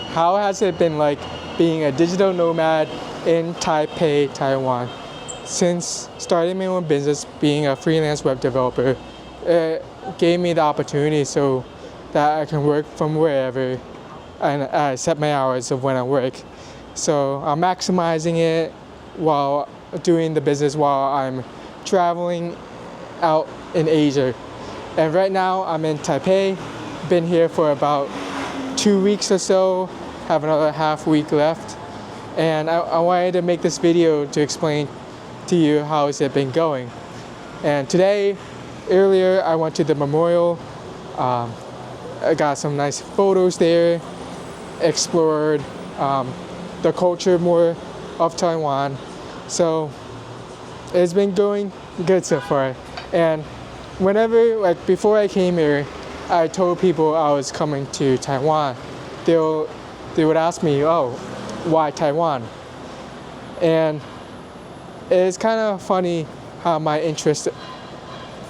how has it been like being a digital nomad in Taipei, Taiwan? Since starting my own business, being a freelance web developer, it gave me the opportunity so that I can work from wherever and I set my hours of when I work. So I'm maximizing it while doing the business while I'm traveling out in Asia. And right now I'm in Taipei, been here for about 2 weeks or so, have another half week left. And I wanted to make this video to explain to you how has it been going. And today, earlier I went to the memorial, I got some nice photos there, explored the culture more of Taiwan. So it's been going good so far. And whenever, like before I came here, I told people I was coming to Taiwan. They would ask me, oh, why Taiwan? And it's kind of funny how my interest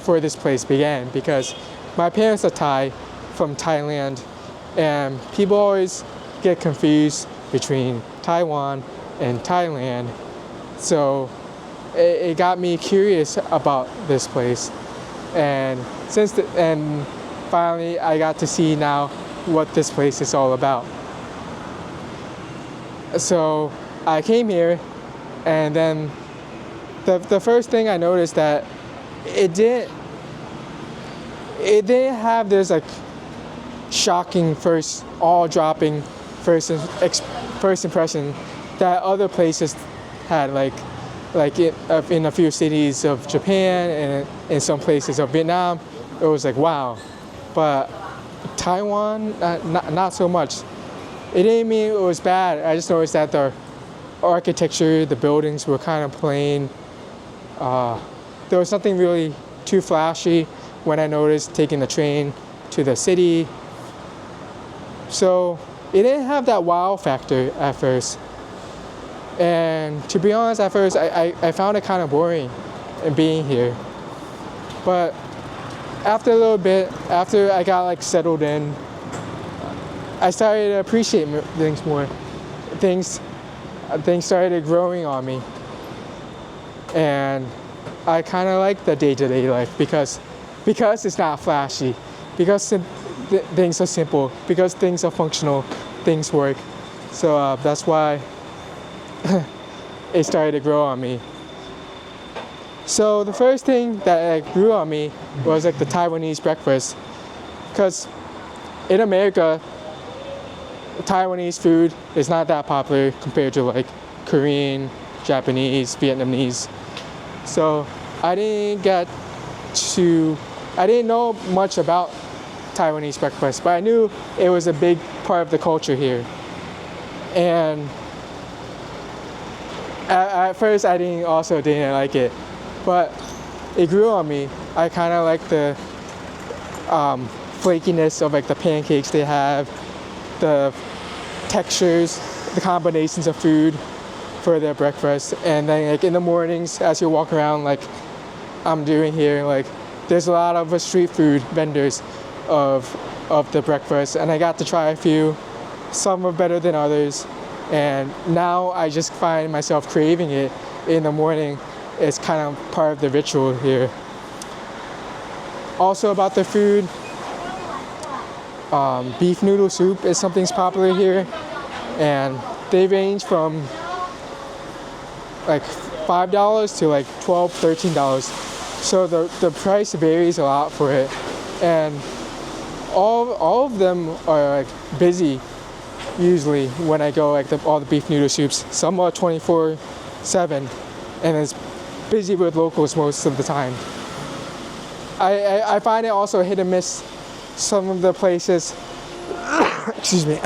for this place began, because my parents are Thai from Thailand, and people always get confused between Taiwan and Thailand. So it got me curious about this place, and finally I got to see now what this place is all about. So I came here, and then the first thing I noticed that it didn't have this like shocking first impression that other places had, like in a few cities of Japan and in some places of Vietnam. It was like wow, but Taiwan not so much. It didn't mean it was bad. I just noticed that the architecture, the buildings were kind of plain. There was nothing really too flashy when I noticed taking the train to the city. So it didn't have that wow factor at first. And to be honest, at first I found it kind of boring in being here. But after a little bit, after I got like settled in, I started to appreciate things more. Things started growing on me. And I kind of like the day-to-day life because it's not flashy, because things are simple, because things are functional, things work. So that's why it started to grow on me. So the first thing that grew on me was like the Taiwanese breakfast, because in America, Taiwanese food is not that popular compared to like Korean, Japanese, Vietnamese. So I didn't know much about Taiwanese breakfast, but I knew it was a big part of the culture here. And at first I didn't like it, but it grew on me. I kind of like the flakiness of like the pancakes they have, the textures, the combinations of food for their breakfast. And then like in the mornings as you walk around like I'm doing here, like there's a lot of street food vendors of the breakfast, and I got to try a few. Some are better than others, and now I just find myself craving it in the morning. It's kind of part of the ritual here. Also about the food, beef noodle soup is something that's popular here, and they range from like $5 to like $12, $13. So the price varies a lot for it, and all of them are like busy usually when I go, like all the beef noodle soups. Some are 24/7, and it's busy with locals most of the time. I find it also hit and miss. Some of the places, excuse me,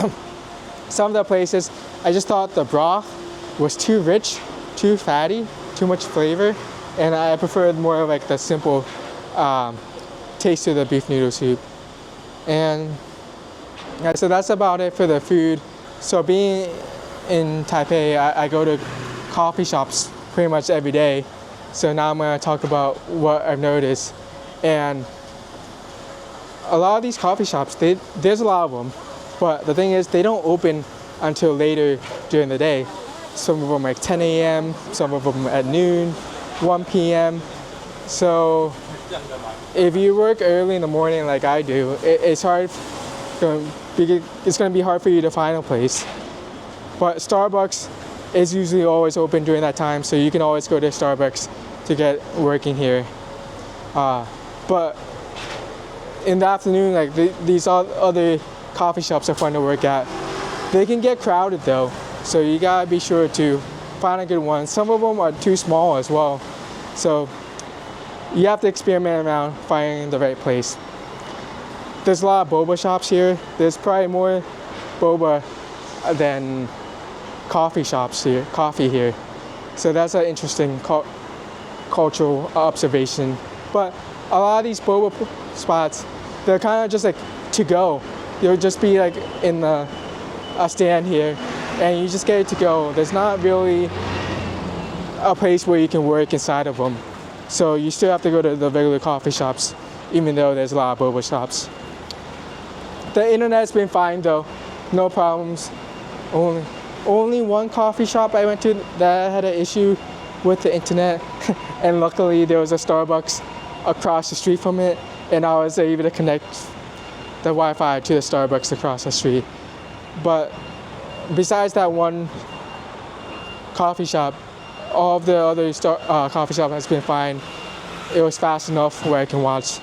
some of the places I just thought the broth was too rich, too fatty, too much flavor, and I preferred more of like the simple taste of the beef noodle soup. And yeah, so that's about it for the food. So being in Taipei, I go to coffee shops pretty much every day. So now I'm going to talk about what I've noticed. And a lot of these coffee shops, there's a lot of them, but the thing is they don't open until later during the day. Some of them like 10 a.m., some of them at noon, 1 p.m. So if you work early in the morning like I do, it's hard. It's going to be hard for you to find a place. But Starbucks is usually always open during that time, so you can always go to Starbucks to get working here. But in the afternoon, like these other coffee shops are fun to work at. They can get crowded though, so you gotta be sure to find a good one. Some of them are too small as well, so you have to experiment around finding the right place. There's a lot of boba shops here. There's probably more boba than coffee here. So that's an interesting cultural observation. But a lot of these boba spots, they're kind of just like to go. You'll just be like in a stand here, and you just get it to go. There's not really a place where you can work inside of them. So you still have to go to the regular coffee shops, even though there's a lot of boba shops. The internet's been fine though, no problems. Only one coffee shop I went to that had an issue with the internet, and luckily there was a Starbucks across the street from it, and I was able to connect the Wi-Fi to the Starbucks across the street. But besides that one coffee shop, all of the other coffee shop has been fine. It was fast enough where I can watch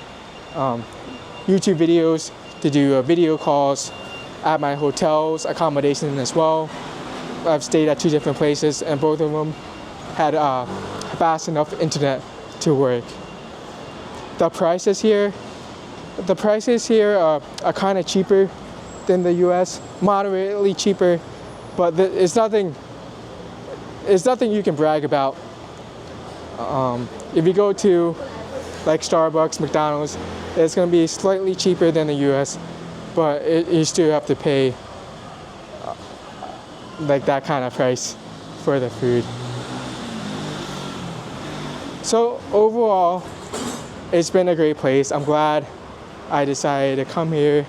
YouTube videos, to do video calls at my hotel's accommodation as well. I've stayed at 2 different places, and both of them had fast enough internet to work. The prices here are kind of cheaper than the U.S., moderately cheaper, but it's nothing you can brag about. If you go to like Starbucks, McDonald's, it's going to be slightly cheaper than the U.S., but you still have to pay like that kind of price for the food. So overall, it's been a great place. I'm glad I decided to come here.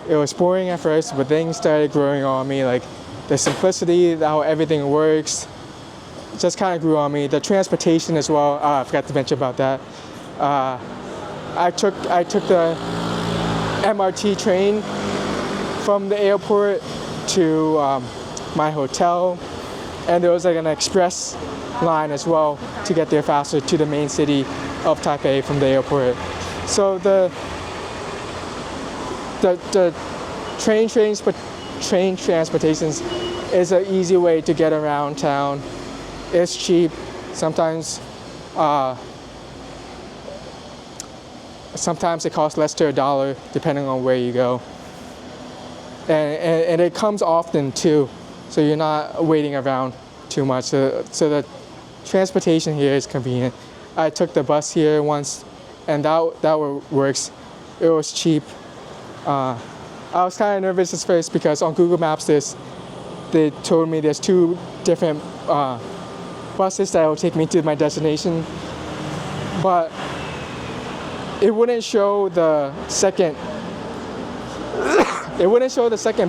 It was boring at first, but things started growing on me, like the simplicity, how everything works, just kind of grew on me. The transportation as well, I forgot to mention about that. I took the MRT train from the airport to my hotel, and there was like an express line as well to get there faster to the main city of Taipei from the airport. So the train transportations is an easy way to get around town. It's cheap. Sometimes it costs less to $1 depending on where you go. And it comes often too, so you're not waiting around too much. So the transportation here is convenient. I took the bus here once, and that works. It was cheap. I was kind of nervous at first because on Google Maps they told me there's 2 different buses that will take me to my destination, but it wouldn't show the second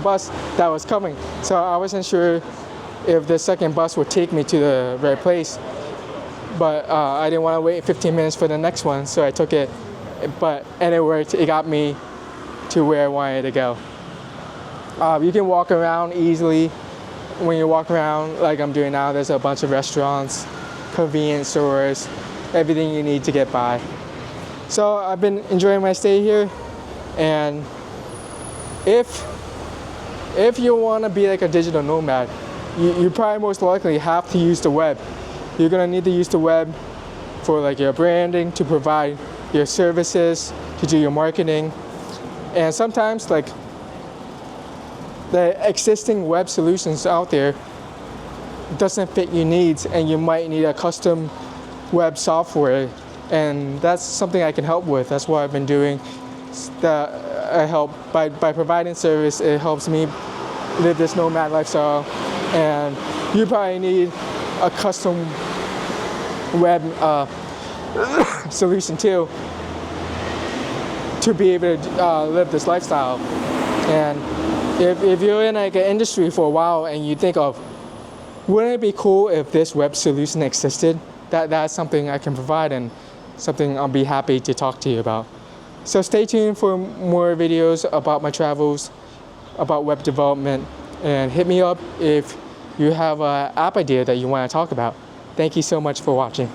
bus that was coming. So I wasn't sure if the second bus would take me to the right place. But I didn't want to wait 15 minutes for the next one, so I took it. And it worked. It got me to where I wanted to go. You can walk around easily. When you walk around like I'm doing now, there's a bunch of restaurants, convenience stores, everything you need to get by. So I've been enjoying my stay here, and if you want to be like a digital nomad, you probably most likely have to use the web. You're gonna need to use the web for like your branding, to provide your services, to do your marketing, and sometimes like the existing web solutions out there doesn't fit your needs, and you might need a custom web software. And that's something I can help with. That's what I've been doing. I help by providing service. It helps me live this nomad lifestyle. And you probably need a custom web solution too to be able to live this lifestyle. And If you're in like an industry for a while and you think of, wouldn't it be cool if this web solution existed? That's something I can provide and something I'll be happy to talk to you about. So stay tuned for more videos about my travels, about web development, and hit me up if you have an app idea that you want to talk about. Thank you so much for watching.